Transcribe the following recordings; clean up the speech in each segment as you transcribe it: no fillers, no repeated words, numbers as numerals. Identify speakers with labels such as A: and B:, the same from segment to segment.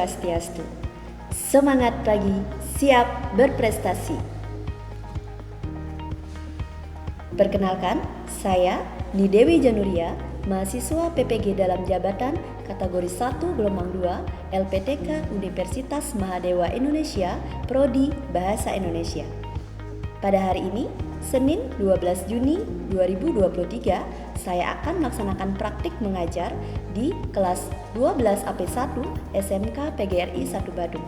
A: Swastiastu. Semangat pagi, siap berprestasi. Perkenalkan, saya Nidewi Januria, mahasiswa PPG dalam jabatan kategori 1 gelombang 2 LPTK Universitas Mahadewa Indonesia, Prodi Bahasa Indonesia. Pada hari ini, Senin 12 Juni 2023, saya akan melaksanakan praktik mengajar di kelas 12 AP1 SMK PGRI 1 Badung.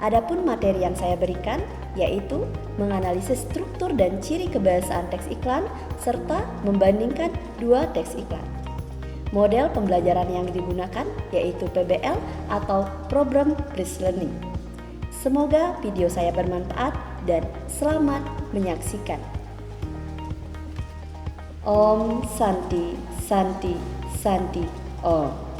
A: Adapun materi yang saya berikan yaitu menganalisis struktur dan ciri kebahasaan teks iklan serta membandingkan dua teks iklan. Model pembelajaran yang digunakan yaitu PBL atau Program Based Learning. Semoga video saya bermanfaat dan selamat menyaksikan. Om Santi Santi Santi Om.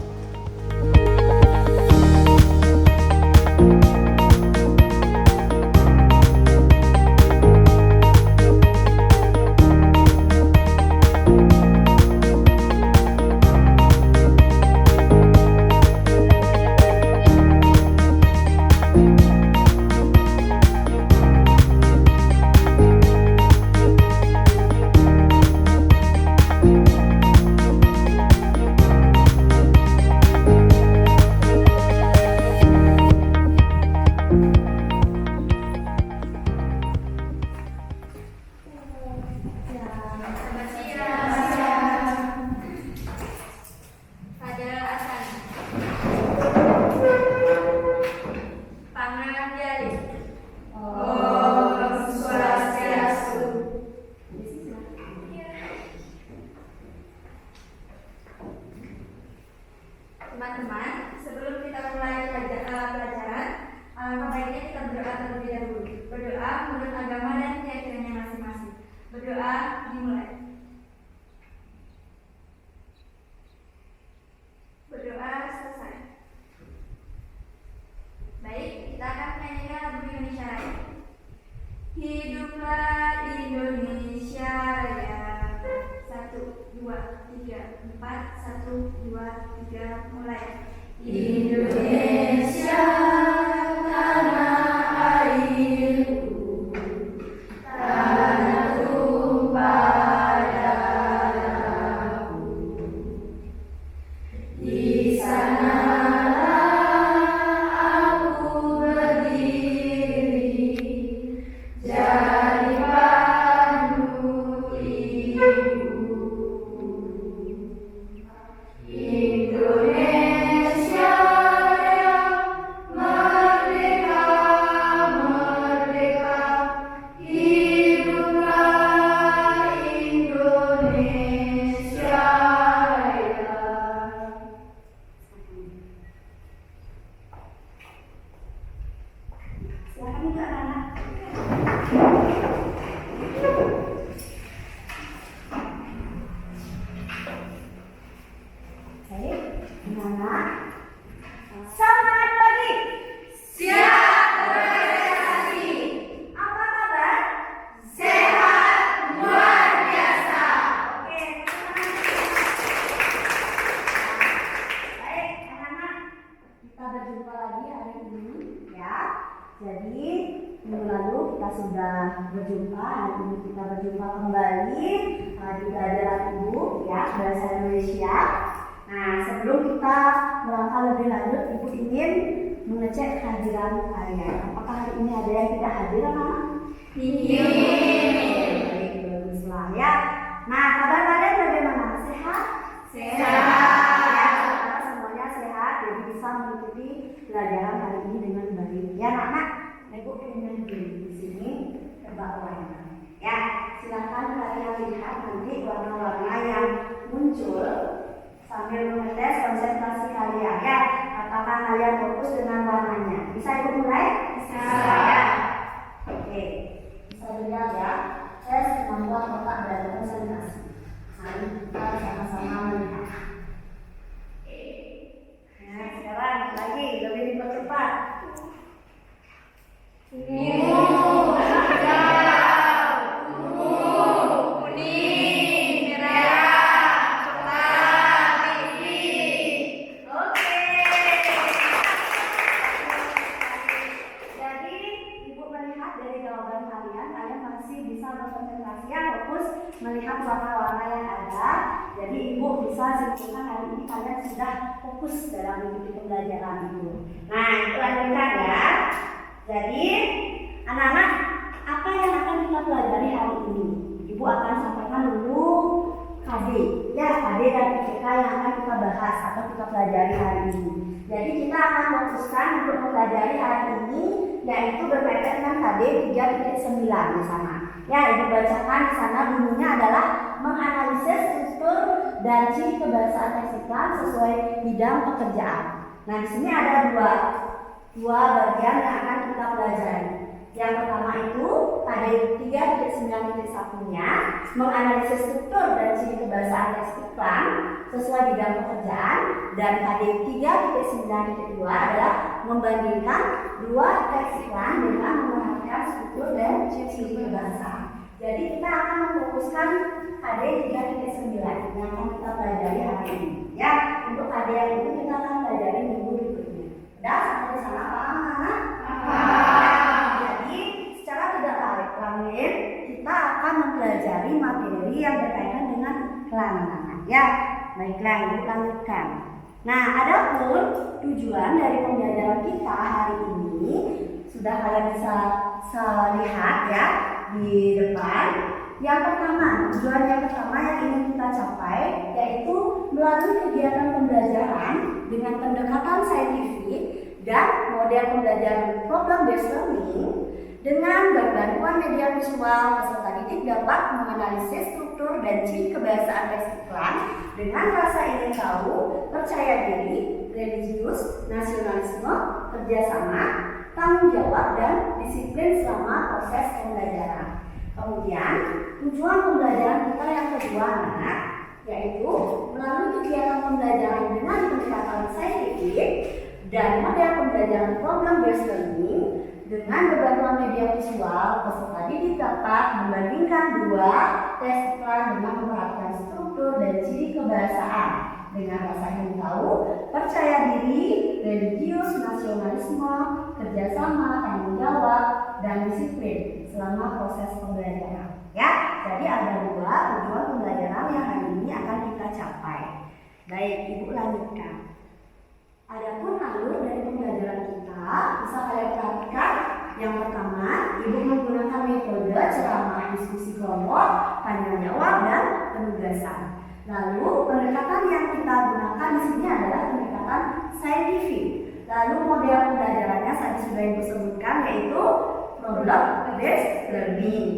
B: Teman-teman, sebelum kita mulai pelajaran, baiknya kita berdoa terlebih dahulu. Berdoa menurut agama dan keyakinannya masing-masing. Berdoa dimulai. Berdoa selesai. Baik, kita akan menyanyikan lagu Indonesia Raya. Hiduplah Indonesia Raya. 1, 2, 3, 4. 1, 2, 3, mulai.
C: Indonesia tanah airku, tanah tumpah darahku. Di sanalah aku berdiri, jadi pandu ibu. Indonesia Raya, merdeka, merdeka, hiduplah Indonesia Raya. Silakan minta anak. Anak, semangat pagi. Siap berprestasi. Apa kabar? Sehat luar biasa. Oke, baik anak-anak, kita berjumpa lagi hari ini ya. Jadi minggu lalu kita sudah berjumpa, hari ini kita berjumpa kembali di pelajaran ibu ya bahasa Indonesia. Nah, sebelum kita melangkah lebih lanjut, Ibu ingin mengecek kehadiran kalian. Apakah hari ini ada yang tidak hadir, anak-anak?
B: Iya.
C: Baik, baguslah ya. Nah, kabar kalian bagaimana? Sehat?
B: Sehat.
C: Ya, kita semuanya sehat, jadi bisa mengikuti pelajaran hari ini dengan baik. Ya, anak-anak. Nah, Ibu ingin di sini tebak warna. Ya, silakan kalian lihat nanti warna-warna yang muncul sambil mengetes konsentrasi kalian ya. Apakah kalian fokus dengan warnanya? Bisa Ibu mulai?
B: Bisa.
C: Ya. Oke. Bisa dilihat ya. Tes kemampuan otak dan konsentrasi. Mari kita sama-sama melihat. Nah, sekarang lagi lebih dipercepat. simpulkan hari ini kalian sudah fokus dalam mengikuti pembelajaran itu. Nah, itu lanjutkan ya. Jadi, anak-anak, apa yang akan kita pelajari hari ini? Ibu akan sampaikan dulu KD, ya KD dan PPK yang akan kita bahas atau kita pelajari hari ini. Jadi kita akan fokuskan untuk mempelajari hari ini, yaitu berkaitan dengan KD 3.9 di sana. Ya, ibu bacakan di sana bunyinya adalah menganalisis struktur dan ciri kebahasaan teksikal sesuai bidang pekerjaan. Nah, di sini ada dua bagian yang akan kita pelajari. Yang pertama itu KD 3.9.1-nya menganalisis struktur dan ciri kebahasaan teks iklan sesuai bidang pekerjaan, dan KD 3.9.2 adalah membandingkan dua teks iklan dengan memerhatikan struktur dan ciri kebahasaan. Jadi kita akan memfokuskan KD 3.9 yang akan kita pelajari hari ini. Ya, untuk KD yang itu kita akan pelajari minggu berikutnya. Sudah sampai di sana paham anak? Jadi secara tidak lain kita akan mempelajari materi yang berkaitan dengan iklan anak. Ya, baiklah, ibu lanjutkan. Nah, adapun tujuan dari pembelajaran kita hari ini sudah kalian bisa lihat ya di depan. Yang pertama, tujuan yang pertama yang ingin kita capai yaitu melalui kegiatan pembelajaran dengan pendekatan saintifik dan model pembelajaran problem based learning dengan bantuan media visual, peserta didik dapat menganalisis struktur dan ciri kebahasaan teks iklan dengan rasa ingin tahu, percaya diri, religius, nasionalisme, kerjasama, tanggung jawab, dan disiplin selama proses pembelajaran. Kemudian, tujuan pembelajaran kita yang kedua anak, yaitu melalui kegiatan pembelajaran dengan pendekatan saintifik dan model pembelajaran problem based learning dengan berbantuan media visual, peserta didik dapat membandingkan dua tes iklan dengan memperhatikan struktur dan ciri kebahasaan dengan rasa ingin tahu, percaya diri, religius, nasionalisme, kerjasama, tanggung jawab, dan disiplin selama proses pembelajaran. Ya, jadi ada dua tujuan pembelajaran yang hari ini akan kita capai. Baik, ibu lanjutkan. Adapun alur dari pembelajaran kita bisa kalian perhatikan. Yang pertama, ibu menggunakan metode ceramah, diskusi kelompok, tanya jawab, dan penugasan. Lalu pendekatan yang kita gunakan di sini adalah pendekatan saintifik. Lalu model pembelajarannya tadi sudah ibu sebutkan, yaitu problem based learning.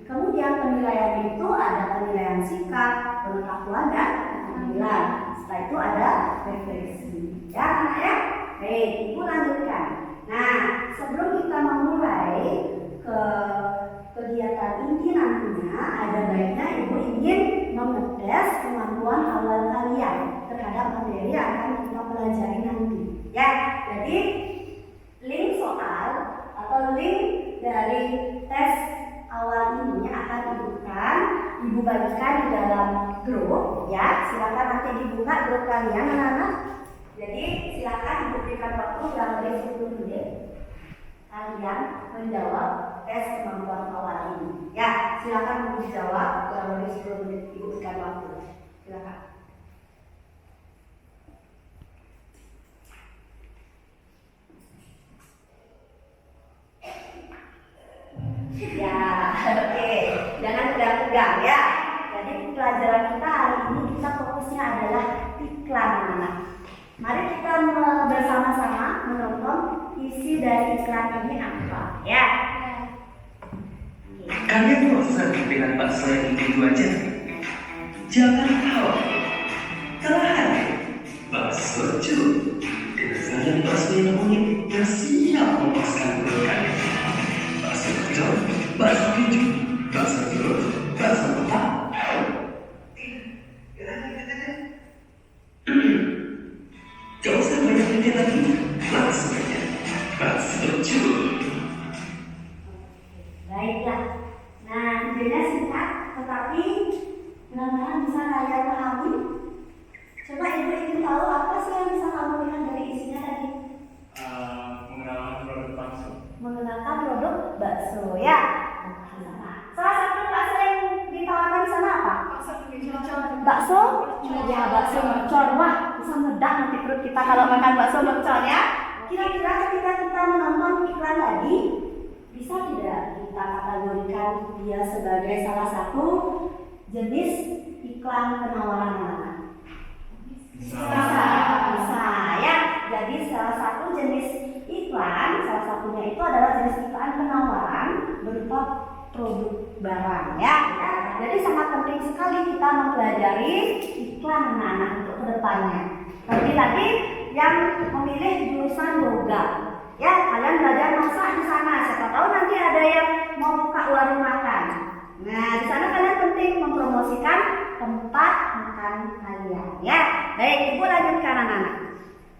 C: Kemudian penilaian itu ada penilaian sikap, pengetahuan, dan keterampilan. Setelah itu ada refleksi. Ya, anak ya. Baik, ibu lanjutkan. Nah, sebelum kita memulai ke kegiatan inti nantinya, ada baiknya ibu ingin mengetes kemampuan awal kalian terhadap materi yang akan kita pelajari nanti. Ya, jadi link soal atau link dari tes awal ini akan ibu bagikan di dalam grup. Ya, silakan nanti dibuka grup kalian anak-anak. Jadi silakan diberikan waktu kurang lebih 10 menit kalian menjawab tes kemampuan awal ini. Ya, silakan dijawab kurang lebih 10 menit ibu berikan waktu. Silakan. Ya, oke. Jangan tegang-tegang ya. Jadi pelajaran kita hari ini kita fokusnya adalah iklan anak. Mari kita bersama-sama menonton isi dari iklan ini apa ya.
D: Kalian bosan dengan bakso yang itu aja? Jangan khawatir, telah hadir bakso cu dengan sajian bakso yang unik yang siap memuaskan perut kalian. Bakso kecil, bakso hijau, bakso telur, bakso kotak. Gak usah banyak mikir lagi, langsung aja bakso cu.
C: Baiklah. Nah, idenya singkat, tetapi mudah-mudahan bisa kalian pahami. Coba ibu ingin tahu apa sih yang bisa kamu lihat dari isinya tadi?
E: Mengenalkan produk bakso.
C: Mengenalkan produk bakso ya. Salah satu bakso yang ditawarkan di sana apa? Bakso? Ya, bakso meledak nanti perut kita kalau makan bakso mercon ya. Kira-kira ketika kita menonton iklan tadi, bisa tidak kita kategorikan dia sebagai salah satu jenis iklan penawaran makanan? Bisa ya. Jadi salah satu jenis iklan, salah satunya itu adalah jenis iklan penawaran berupa produk barang ya. Jadi sangat penting sekali kita mempelajari iklan anak-anak untuk kedepannya. Tapi tadi yang memilih jurusan yoga, ya kalian belajar masak di sana. Siapa tahu nanti ada yang mau buka warung makan. Nah di sana kalian penting mempromosikan tempat makan kalian. Ya, baik ibu lanjutkan anak-anak.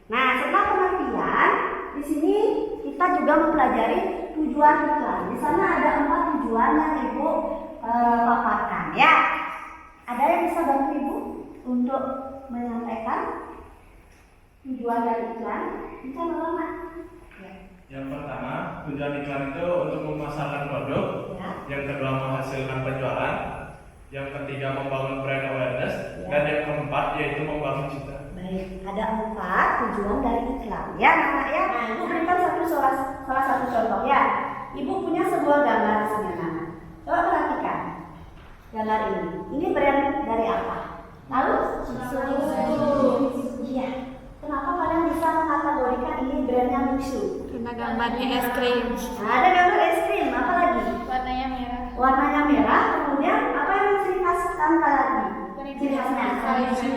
C: Nah setelah pengertian, di sini kita juga mempelajari tujuan iklan. Di sana ada 4 tujuan yang ibu paparkan. Ya, ada yang bisa bantu ibu untuk menyampaikan tujuan dari iklan? Bisa Mama?
E: Yang pertama, tujuan iklan itu untuk memasarkan produk.
C: Ya.
E: Yang kedua, menghasilkan penjualan. Yang ketiga, membangun brand awareness.
C: Ya.
E: Dan yang keempat, yaitu membangun citra.
C: Baik, ada 4 tujuan dari iklan. Ya, anak ya. Ibu berikan salah satu contoh ya. Ibu punya sebuah gambar di sini, anak. Coba perhatikan gambar ini. Ini brand dari apa? Tahu? Iya. Kenapa kalian bisa mengkategorikan ini brandnya Mixu?
B: Karena gambarnya es krim.
C: Nah, ada gambar es krim, apa lagi?
B: Warnanya merah.
C: Warnanya merah, kemudian apa yang ciri khas tambah lagi? Ciri khasnya
B: salju.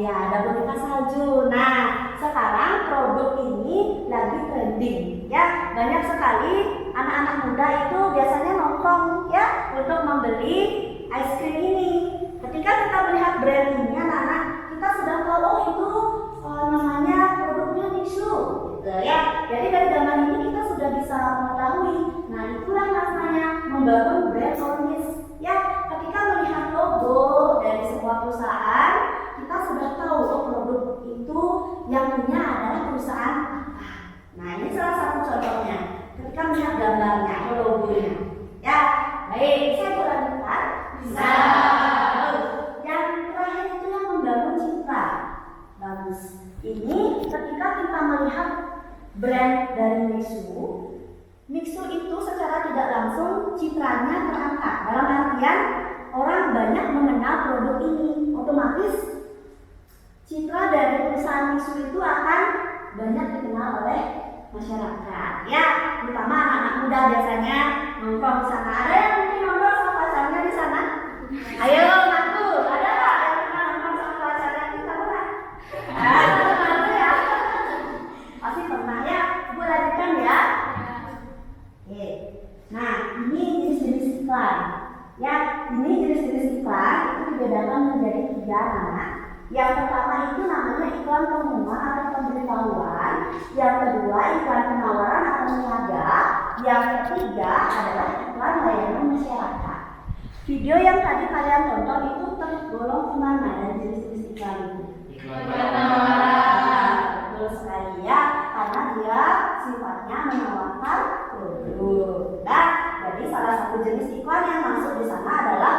C: Iya, ada boneka salju. Nah, sekarang produk ini lagi trending, ya. Banyak sekali anak-anak muda itu biasanya nongkrong, ya, untuk membeli es krim ini. Ketika kita melihat brand ini, anak-anak, kita sudah tahu oh itu namanya produknya Mixu, gitu ya. Jadi dari gambar ini kita sudah bisa mengetahui. Nah, itulah namanya membangun brand awareness. Ya, ketika melihat logo dari sebuah perusahaan, kita sudah tahu oh produk itu yang punya adalah perusahaan apa. Nah, ini salah satu contohnya. Ketika melihat gambarnya atau logonya, ya, baik. Saya boleh lanjutkan? Bisa. Yang terakhir itu yang membangun citra. Bagus. Ini ketika kita melihat brand dari Mixu itu secara tidak langsung citranya terangkat. Dalam artian orang banyak mengenal produk ini, otomatis citra dari perusahaan Mixu itu akan banyak dikenal oleh masyarakat. Ya, terutama anak-anak muda biasanya nongkrong di sana. Ada yang mungkin nongkrong sama pacarnya di sana? Ayo, ngaku. Ada nggak yang pernah nongkrong sama pacarnya di sana? Ada ya. Pasti pernah ya. Ibu lanjutkan ya. Oke. Nah, ini jenis-jenis iklan. Ya, ini jenis-jenis iklan itu dibedakan menjadi 3 anak. Yang pertama itu namanya iklan pengumuman atau pemberitahuan. Yang kedua iklan penawaran atau niaga. Yang ketiga adalah iklan layanan masyarakat. Video yang tadi kalian tonton itu tergolong kemana dari jenis-jenis iklan itu? Betul sekali ya, karena dia sifatnya menawarkan produk. Nah, jadi salah satu jenis iklan yang masuk di sana adalah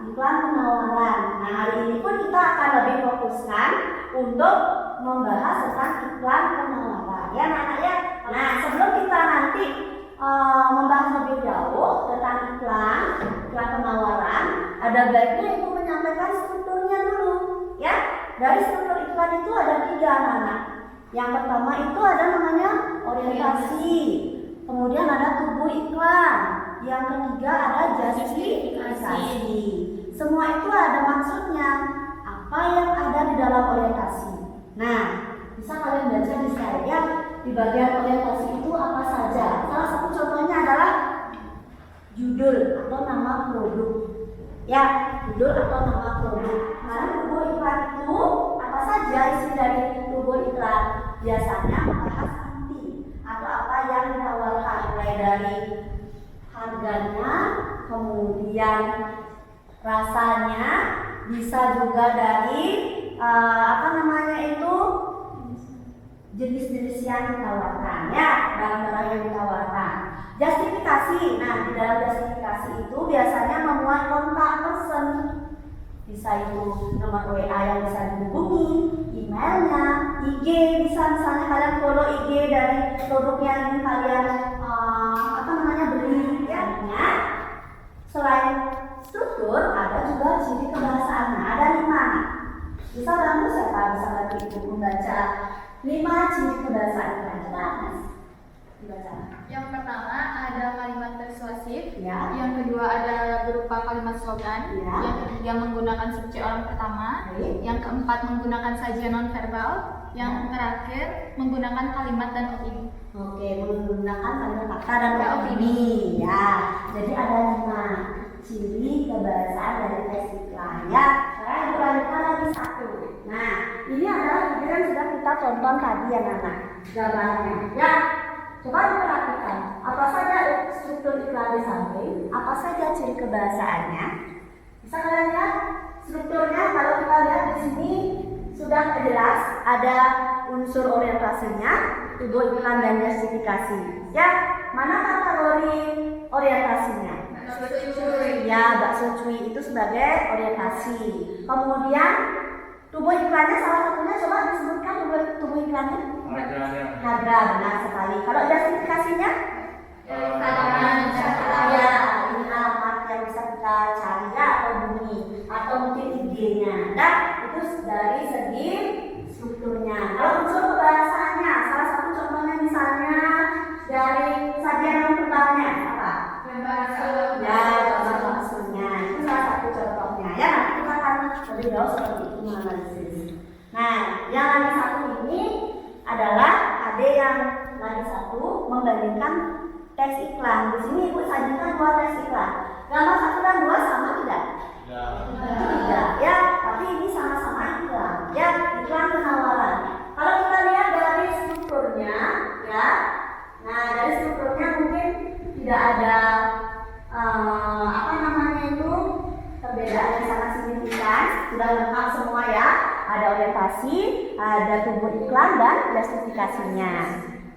C: iklan penawaran. Nah, hari ini pun kita akan lebih fokuskan untuk membahas tentang iklan penawaran. Ya, anak-anak ya. Nah, sebelum kita nanti membahas lebih jauh tentang iklan penawaran, ada baiknya ibu menyampaikan strukturnya dulu. Ya, dari struktur iklan itu ada 3 anak-anak. Yang pertama itu ada namanya orientasi, kemudian ada tubuh iklan, yang ketiga ada justifikasi. Semua itu ada maksudnya, apa yang ada di dalam orientasi. Nah, bisa kalian baca di slide ya, di bagian orientasi itu apa saja. Salah satu contohnya adalah judul atau nama produk. Ya, judul atau nama produk. Nah, tubuh iklan itu apa saja isi dari tubuh iklan? Biasanya membahas inti atau apa yang ditawarkan, mulai dari harganya, kemudian rasanya, bisa juga dari jenis-jenis yang ditawarkan, ya, barang-barang yang ditawarkan. Justifikasi, nah di dalam justifikasi itu biasanya memuat kontak person, bisa itu nomor WA yang bisa dihubungi, emailnya, bisa misalnya kalian follow IG dari produk yang ingin kalian beli ya. Selain struktur ada juga ciri kebahasaannya, ada 5. Bisa bantu siapa bisa bantu ibu membaca 5 ciri kebahasan iklan. Coba Mas dibaca.
B: Yang pertama ada kalimat persuasif,
C: Ya.
B: yang kedua ada berupa kalimat slogan,
C: Ya.
B: yang ketiga menggunakan subjek orang pertama,
C: Baik.
B: yang keempat menggunakan sajian nonverbal, yang terakhir menggunakan kalimat dan opini.
C: Oke, menggunakan kalimat fakta dan
B: Ya,
C: opini. Ya, jadi ada 5 ciri kebahasaan dari teks iklan. Ya, saya ulangikan lagi 1. Nah, ini adalah video yang sudah kita tonton tadi ya anak gambarnya. Ya, coba diperhatikan apa saja struktur iklan di samping, apa saja ciri kebahasaannya. Bisa kalian lihat strukturnya? Kalau kita lihat di sini sudah jelas ada unsur orientasinya, tubuh iklan dan justifikasi. Ya, mana kategori orientasinya? Ya, bakso cuy itu sebagai orientasi. Kemudian tubuh iklannya salah satunya coba disebutkan tubuh iklannya. Harga, benar sekali. Kalau justifikasinya? Ya, ini alamat yang bisa kita cari ya atau bunyi atau mungkin IG-nya. Nah, itu dari segi strukturnya. Kalau unsur kebahasaannya, salah satu contohnya misalnya dari sajian non-verbalnya apa? Ya, gambar baksonya itu salah satu contohnya. Ya, nanti kita akan lebih jauh seperti itu menganalisis. Nah, yang lagi satu ini adalah ada yang lagi satu membandingkan teks iklan. Di sini ibu sajikan 2 teks iklan. Gambar 1 dan 2 sama tidak? Tidak. Ya, tapi ini sama-sama iklan. Ya, iklan penawaran. Kalau kita lihat dari strukturnya, ya. Nah, dari strukturnya mungkin tidak ada perbedaan yang sangat signifikan. Sudah lengkap semua ya. Ada orientasi, ada tubuh iklan dan justifikasinya.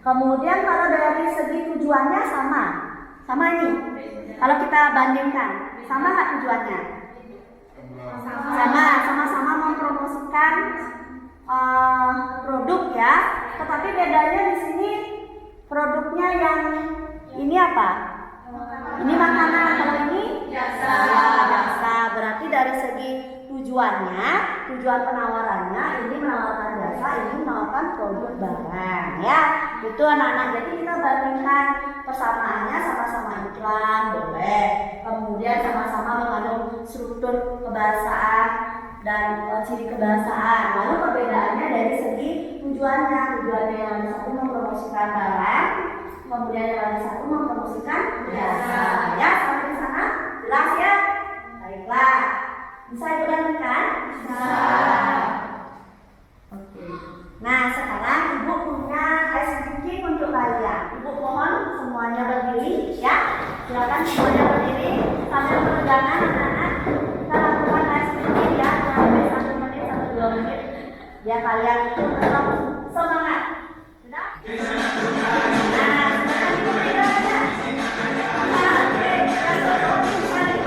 C: Kemudian kalau dari segi tujuannya sama ini. Kalau kita bandingkan, sama nggak tujuannya? Sama-sama mempromosikan produk ya. Tetapi bedanya di sini produknya yang ini apa? Ini makanan, kalau ini jasa. Berarti dari segi tujuannya, tujuan penawarannya, ini menawarkan jasa, ini menawarkan produk barang ya. Itu anak-anak. Jadi kita bandingkan persamaannya, sama-sama iklan boleh. Kemudian sama-sama mengandung struktur kebahasaan dan ciri kebahasaan. Lalu perbedaannya dari segi tujuannya. Tujuannya yang satu mempromosikan barang, kemudian yang satu mempromosikan jasa. Ya, sampai di sana jelas ya. Baiklah, bisa dilanjutkan? Bisa. Oke. Nah, sekarang ibu punya ice breaking untuk kalian. Ibu mohon semuanya berdiri, ya. Silakan semuanya berdiri sambil peregangan anak-anak. Kita lakukan ice breaking ya, sampai 1 menit sampai 2 menit. Ya, kalian itu tetap semangat. Sudah? Nah, silakan ibu peregangannya. Oke, kita tutup sekali.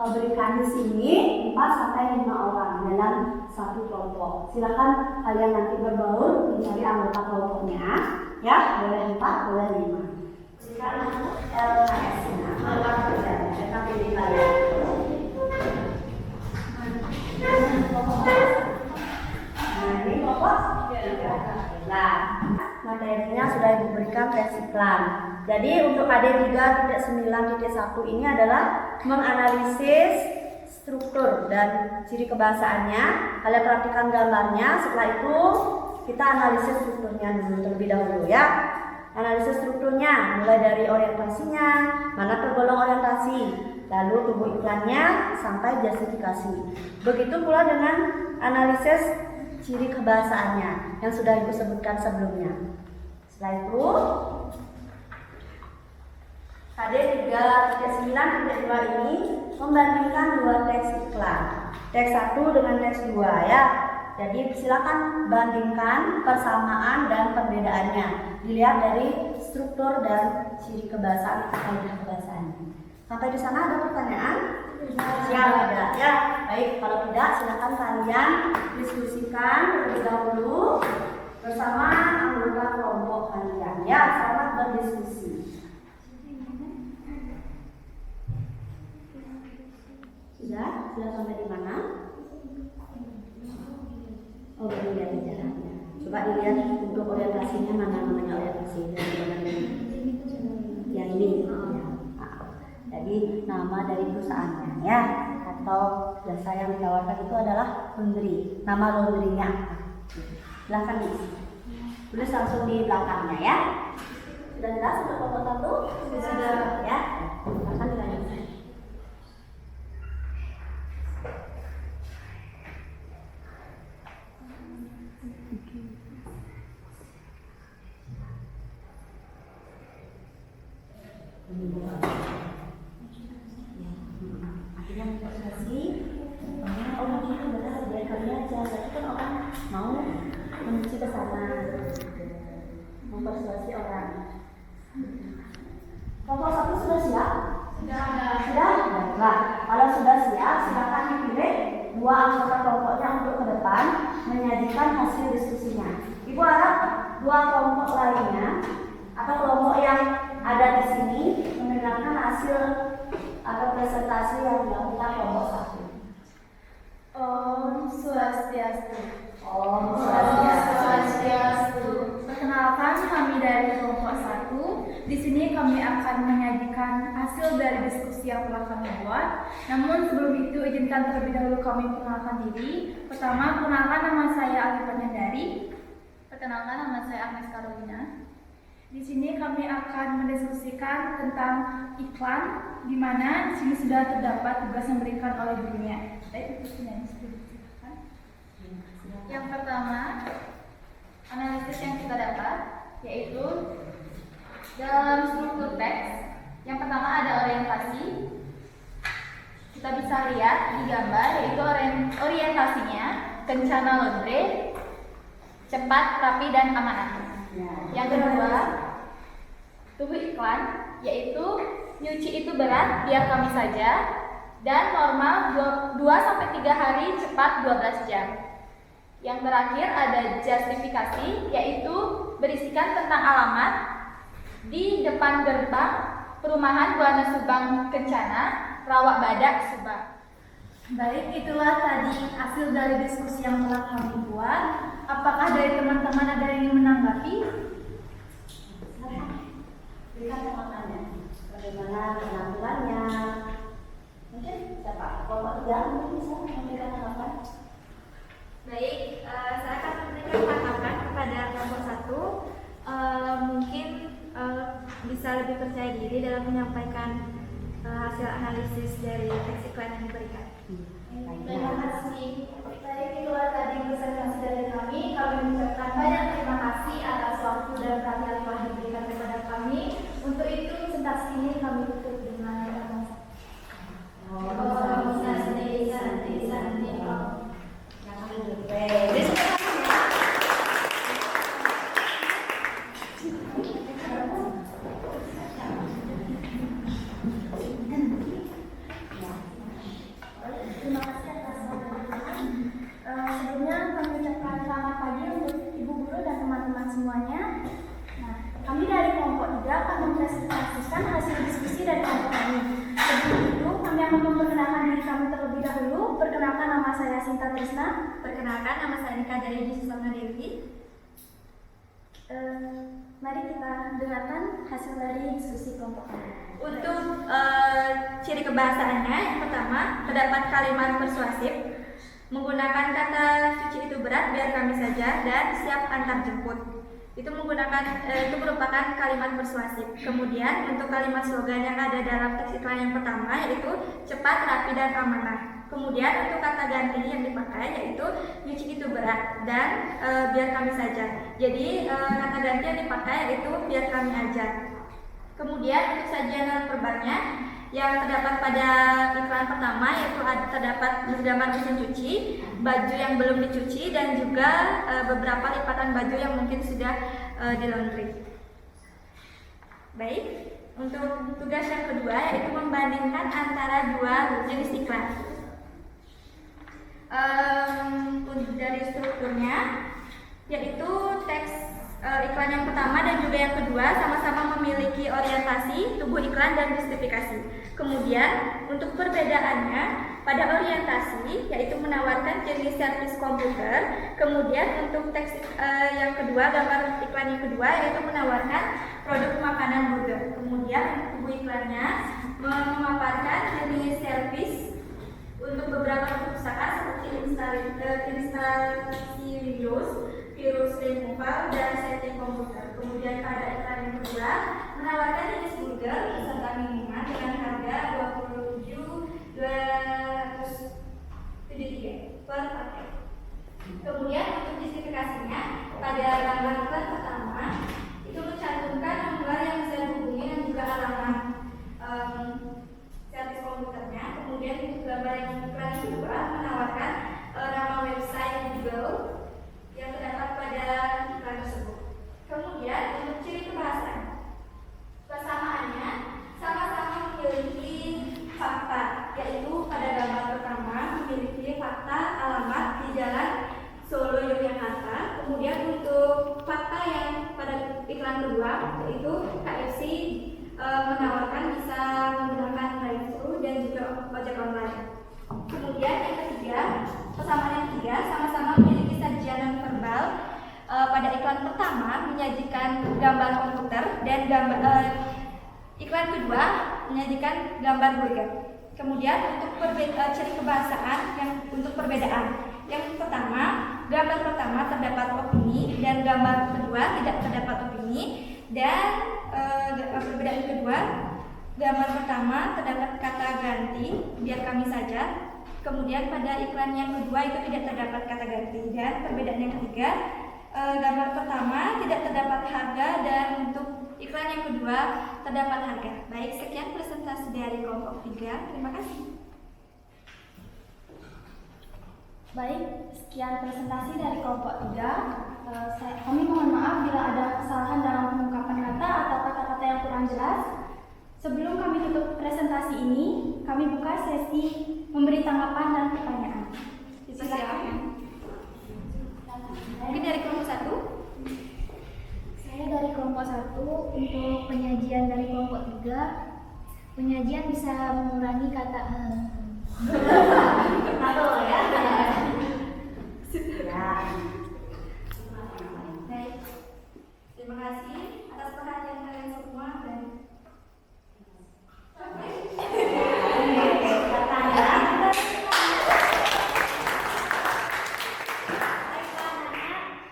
C: berikan di sini 4 sampai 5 orang dalam satu kelompok. Silakan kalian nanti berbaur mencari anggota kelompoknya, ya, boleh 4, boleh 5. Berikan aku LKS, nama kerja, kita pilih kalian. Nah, ini kelompok. Nah, materinya sudah diberikan tes iklan. Jadi untuk AD 3.9.1 ini adalah menganalisis struktur dan ciri kebahasaannya. Kalian perhatikan gambarnya. Setelah itu kita analisis strukturnya dulu terlebih dahulu, ya. Analisis strukturnya mulai dari orientasinya, mana tergolong orientasi, lalu tubuh iklannya sampai justifikasi. Begitu pula dengan analisis ciri kebahasaannya yang sudah Ibu sebutkan sebelumnya. Setelah itu KD 3.9.2 ini membandingkan dua teks iklan, teks 1 dengan teks 2, ya. Jadi silakan bandingkan persamaan dan perbedaannya. Dilihat dari struktur dan ciri kebahasaan atau kebahasaannya. Sampai di sana ada pertanyaan? Siap, ada. Ya, baik. Kalau tidak, silakan kalian diskusikan terlebih dahulu bersama anggota kelompok kalian. Ya, selamat berdiskusi. Sudah sampai di mana? Oh, dilihat jalannya. Coba dilihat untuk orientasinya, mana namanya orientasi yang ini. Ya. Jadi nama dari perusahaannya, ya, atau jasa yang ditawarkan itu adalah laundry, nama laundrynya. Silakan diisi. Tulis langsung di belakangnya, ya. Sudah jelas untuk kelompok 1? Sudah, ya. Silakan dilanjutkan. Akhirnya mempersuasi orang itu benar biar kalian aja, tapi kan orang mau menuju ke sana, mempersuasi orang. Kelompok 1 sudah siap? Sudah? Baiklah. Kalau sudah siap, silakan dipilih 2 anggota kelompoknya untuk ke depan menyajikan hasil diskusinya. Ibu harap 2 kelompok lainnya atau kelompok yang ada di sini mendengarkan hasil atau presentasi yang dilakukan kelompok 1.
B: Om Swastiastu.
C: Om Swastiastu.
B: Perkenalkan, kami dari kelompok 1. Di sini kami akan menyajikan hasil dari diskusi yang telah kami buat. Namun sebelum itu izinkan terlebih dahulu kami perkenalkan diri. Pertama, perkenalkan nama saya Alifah Nyandari. Perkenalkan nama saya Agnes Carolina. Di sini kami akan mendiskusikan tentang iklan, di mana di sini sudah terdapat tugas yang diberikan oleh dirinya. Baik, diskusinya sudah diceritakan. Yang pertama, analisis yang kita dapat yaitu dalam struktur teks. Yang pertama ada orientasi. Kita bisa lihat di gambar yaitu orientasinya kencana laundry, cepat, rapi, dan amanah. Yang kedua, tubuh iklan yaitu nyuci itu berat, biar kami saja, dan normal 2-3 hari, cepat 12 jam. Yang terakhir ada justifikasi yaitu berisikan tentang alamat di depan gerbang perumahan Buana Subang Kencana, Rawak Badak, Subang. Baik, itulah tadi hasil dari diskusi yang telah kami buat. Apakah dari teman-teman ada yang ingin menanggapi?
C: Berikan tanggapannya. Bagaimana penampilannya? Mungkin siapa? Kelompok 3 mungkin bisa memberikan tanggapan.
B: Baik, saya akan memberikan tanggapan kepada kelompok 1. Mungkin bisa lebih percaya diri dalam menyampaikan hasil analisis dari teks iklan yang diberikan. Terima kasih. Baik, itulah tadi presentasi dari kami. Kami mengucapkan banyak terima kasih atas waktu dan perhatian yang telah diberikan kepada kami. Untuk itu, presentasi ini kami tutup dengan Om Santi Santi Santi Om. nama saya Sinta Trisna. Perkenalkan, nama saya Nika dari Susana Dewi. Mari kita dengarkan hasil dari diskusi kelompok. Untuk ciri kebahasaannya, yang pertama, terdapat kalimat persuasif menggunakan kata cuci itu berat biar kami saja dan siap antar jemput. Itu merupakan kalimat persuasif. Kemudian untuk kalimat slogan yang ada dalam teks iklan yang pertama yaitu cepat, rapi, dan amanah. Kemudian untuk kata ganti yang dipakai yaitu nyuci itu berat dan biar kami saja. Jadi kata ganti yang dipakai yaitu biar kami aja. Kemudian untuk sajian dan perbannya yang terdapat pada iklan pertama yaitu terdapat gambar mesin cuci, baju yang belum dicuci, dan juga beberapa lipatan baju yang mungkin sudah di laundry. Baik, untuk tugas yang kedua yaitu membandingkan antara dua jenis iklan. Untuk dari strukturnya yaitu teks iklan yang pertama dan juga yang kedua sama-sama memiliki orientasi, tubuh iklan, dan justifikasi. Kemudian untuk perbedaannya pada orientasi yaitu menawarkan jenis servis komputer. Kemudian untuk teks yang kedua, gambar iklan yang kedua yaitu menawarkan produk makanan burger. Kemudian untuk tubuh iklannya memaparkan jenis servis untuk beberapa perpustakaan seperti instalasi Windows, virus removal, dan setting komputer. Kemudian pada iklan yang kedua menawarkan jenis burger beserta minuman dengan harga Rp27.273 per paket. Kemudian untuk justifikasinya pada gambar iklan pertama itu mencantumkan nomor yang bisa dihubungi dan juga alamat servis komputernya. Kemudian untuk gambar yang iklan kedua menawarkan nama website Google yang terdapat pada iklan tersebut. Kemudian untuk ciri kesamaannya sama-sama memiliki fakta, yaitu pada gambar pertama memiliki fakta alamat di Jalan Solo Yogyakarta. Kemudian untuk fakta yang pada iklan kedua yaitu KFC menawarkan bisa menggunakan drive-thru dan juga ojek online. Kemudian yang ketiga, persamaan yang ketiga sama-sama memiliki sajian verbal. Pada iklan pertama menyajikan gambar komputer dan iklan kedua menyajikan gambar burger. Kemudian untuk ciri kebahasaan untuk perbedaan. Yang pertama, gambar pertama terdapat opini dan gambar kedua tidak terdapat opini. Dan perbedaan kedua, gambar pertama terdapat kata ganti biar kami saja. Kemudian pada iklan yang kedua itu tidak terdapat kata ganti. Dan perbedaan yang ketiga, gambar pertama tidak terdapat harga dan untuk iklan yang kedua terdapat harga. Baik, sekian presentasi dari kelompok 3. Terima kasih.
F: Baik, sekian presentasi dari kelompok 3. Kami mohon maaf bila ada kesalahan dalam pengungkapan kata atau kata-kata yang kurang jelas. Sebelum kami tutup presentasi ini, kami buka sesi memberi tanggapan dan pertanyaan.
B: Silakan. Mungkin dari kelompok 1.
F: Saya dari kelompok 1. Untuk penyajian dari kelompok 3, penyajian bisa mengurangi kata
C: Halo ya.
B: Baik. Terima kasih atas perhatian kalian semua dan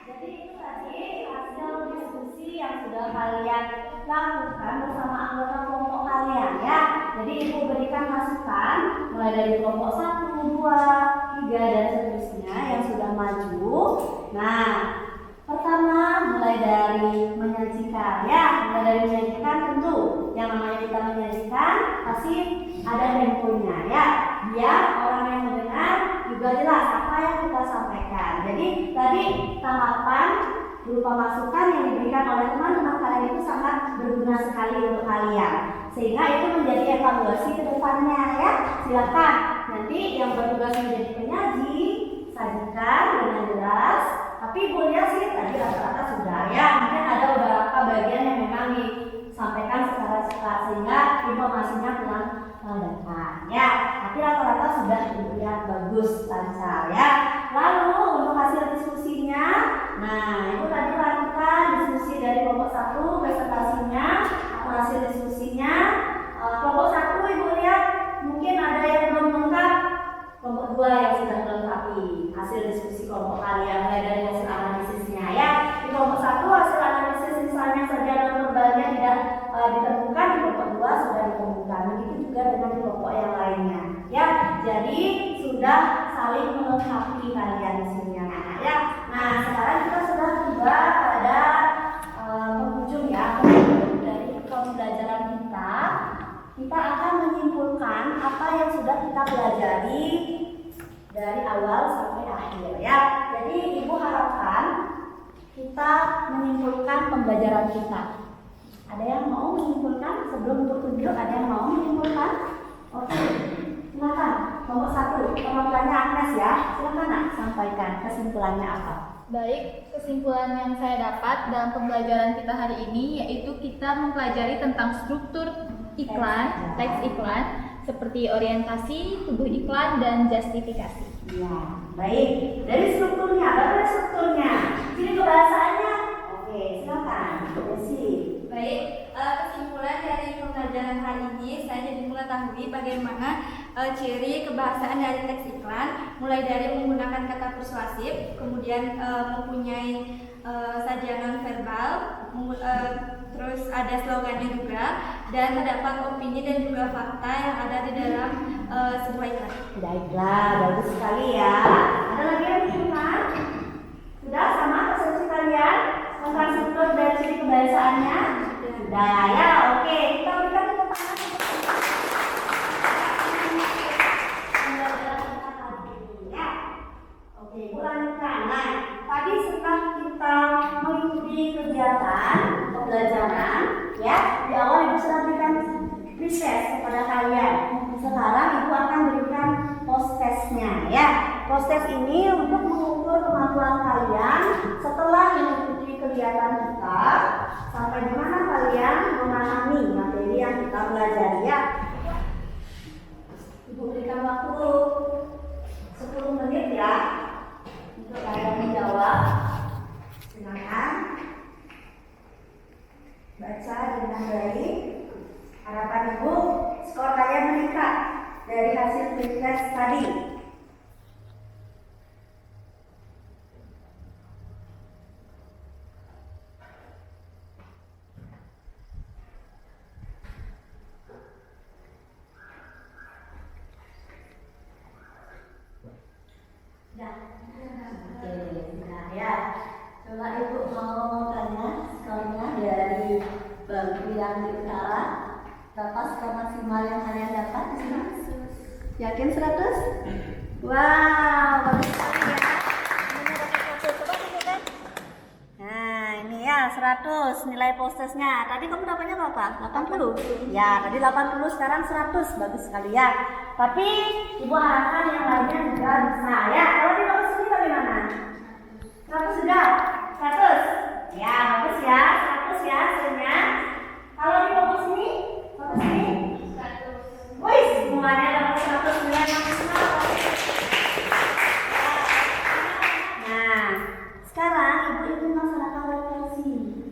C: Jadi itu tadi hasil diskusi yang sudah kalian lakukan bersama anggota kelompok kalian ya. Jadi ibu berikan masukan mulai dari kelompok 1, 2, 3 dan seterusnya yang sudah maju. Nah, pertama mulai dari menyajikan ya, mulai dari menyajikan tentu yang namanya kita menyajikan pasti ada temponya ya, biar orang yang mendengar juga jelas apa yang kita sampaikan. Jadi tadi tanggapan berupa masukan yang diberikan oleh teman-teman kalian itu sangat berguna sekali untuk kalian, sehingga itu menjadi evaluasi ke depannya ya. Silakan nanti yang bertugas menjadi penyaji sajikan dengan jelas. Tapi ibu lihat sih tadi rata-rata sudah ya, mungkin ada beberapa bagian yang memang disampaikan secara cepat sehingga informasinya kurang datang ya, tapi rata-rata sudah sudah Ibu lihat bagus, lancar ya. Lalu untuk hasil diskusinya, nah Ibu tadi lakukan diskusi dari kelompok 1, presentasinya atau hasil diskusinya. Kelompok 1 Ibu lihat mungkin ada yang belum lengkap, kelompok 2 yang sudah melengkapi hasil diskusi kelompok kalian mulai dari hasil analisisnya ya. Di kelompok 1 hasil analisis misalnya saja verbalnya tidak ditemukan, di kelompok 2 sudah ditemukan. Begitu juga dengan kelompok yang lainnya ya. Jadi sudah saling melengkapi kalian di sini anak-anak ya. Nah sekarang kita sudah tiba pada penghujung ya, penghujung dari pembelajaran kita. Kita akan menyimpulkan apa yang sudah kita pelajari dari awal sampai akhir ya. Jadi Ibu harapkan kita menyimpulkan pembelajaran kita. Ada yang mau menyimpulkan sebelum tunjuk? Ada yang mau menyimpulkan? Oke, silakan. Nomor 1, perwakilannya Agnes ya. Silakan Nak, sampaikan kesimpulannya apa?
B: Baik, kesimpulan yang saya dapat dalam pembelajaran kita hari ini yaitu kita mempelajari tentang struktur iklan, teks iklan, seperti orientasi, tubuh iklan, dan justifikasi.
C: Ya, baik. Dari strukturnya, bagaimana strukturnya? Jadi kebahasaannya? Oke, silakan. Desi.
G: Baik, kesimpulan dari pembelajaran hari ini saya jadi mengetahui bagaimana ciri kebahasaan dari teks iklan, mulai dari menggunakan kata persuasif, kemudian mempunyai sajian non-verbal, terus ada slogannya juga, dan terdapat opini dan juga fakta yang ada di dalam sebuah iklan.
C: Baiklah, bagus sekali ya. Ada lagi yang bingungan? Sudah sama persepsi kalian tentang struktur dan ciri kebahasaannya? Sudah ya, oke. Kita berikan tepuk tangan. Ya. Oke, Bu lanjutkan. Nah, tadi setelah kita mengikuti kegiatan pembelajaran, ya, di awal Ibu sudah berikan riset kepada kalian. Sekarang Ibu akan berikan post-testnya, ya. Post-test ini untuk mengukur kemampuan kalian setelah mengikuti kegiatan kita sampai di mana kalian memahami materi yang kita pelajari ya. Ibu berikan waktu 10 menit ya untuk kalian menjawab. Silakan baca dengan baik. Harapan Ibu skor kalian meningkat dari hasil tes tadi. Nah ya, coba Ibu mau tanya skornya dari bangku yang di utara. Berapa skor maksimal yang kalian dapat di sini? Yakin 100? Wow, bagus sekali ya. Coba tunjukkan. Nah ini ya 100 nilai post-testnya. Tadi kamu dapatnya berapa? 80? Ya tadi 80, sekarang 100. Bagus sekali ya. Tapi Ibu harapkan yang lainnya juga bisa ya. Kalau di nomor sini bagaimana? 100 sudah? 100? Ya bagus ya, 100 ya hasilnya. Kalau di nomor sini? Nomor sini? 100. Wih, semuanya dapat 100 nilai maksimal. Nah, sekarang Ibu ingin melaksanakan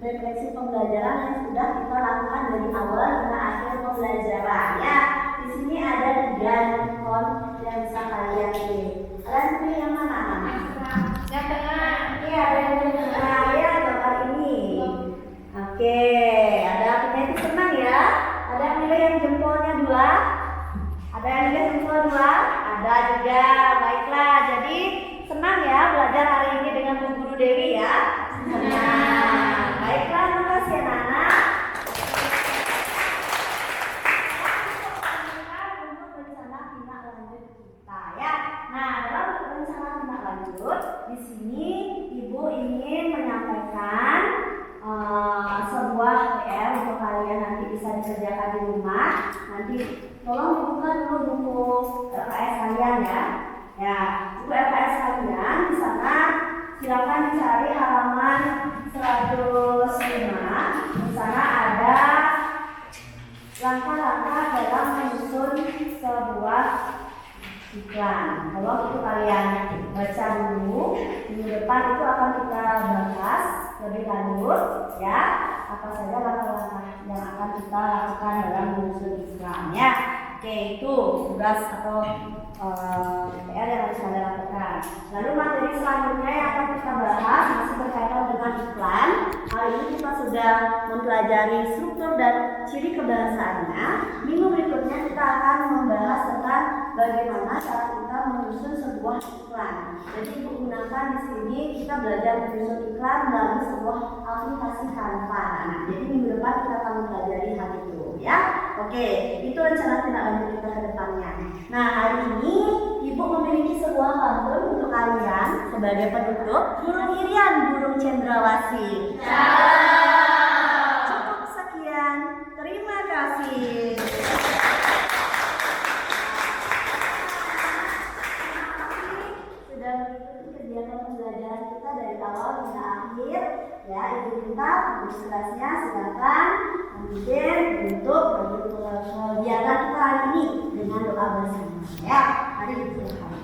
C: refleksi pembelajaran yang sudah kita lakukan dari awal hingga akhir pembelajaran ya. Di sini ada 3 ikon yang bisa kalian pilih. Kalian pilih yang mana?
B: Yang tengah.
C: Ini ada yang di tengah ya, gambar ini. Oke, ada penyanyi senang ya. Ada yang pilih yang jempolnya 2. Ada yang pilih jempol 2. Ada juga. Baiklah, jadi senang ya belajar hari ini dengan Bu Guru Dewi ya. Nah, baiklah, terima kasih Nana. Untuk rencana tindak lanjut kita ya. Nah, dalam rencana tindak lanjut di sini Ibu ingin menyampaikan sebuah PR untuk kalian nanti bisa dikerjakan di rumah. Nanti tolong dibuka dulu buku LKS kalian ya. Ya, buku LKS kalian di sana silakan dicari halaman 105. Di sana ada langkah-langkah dalam menyusun sebuah iklan. Kalau itu kalian baca dulu, minggu depan itu akan kita bahas lebih lanjut ya, apa saja langkah-langkah yang akan kita lakukan dalam menyusun iklan ya. Oke, itu tugas atau PR yang harus kalian lakukan. Lalu materi selanjutnya yang akan kita bahas masih berkaitan dengan iklan. Hari ini kita sudah mempelajari struktur dan ciri kebahasaannya. Minggu berikutnya kita akan membahas tentang bagaimana cara kita menyusun sebuah iklan. Jadi untuk gunakan di sini kita belajar menyusun iklan melalui sebuah aplikasi Canva. Nah, jadi minggu depan kita akan mempelajari hal itu ya. Oke, itu rencana tindak lanjut kita ke depannya. Nah, hari ini Ibu memiliki sebuah pantun untuk kalian sebagai penutup. Burung Irian, burung cendrawasih. Cukup sekian. Terima kasih. Sudah mengikuti kegiatan pembelajaran kita dari awal hingga akhir. Ya, Ibu minta tugasnya silakan ambil untuk kegiatan kita hari ini dengan doa bersama. Ya, mari kita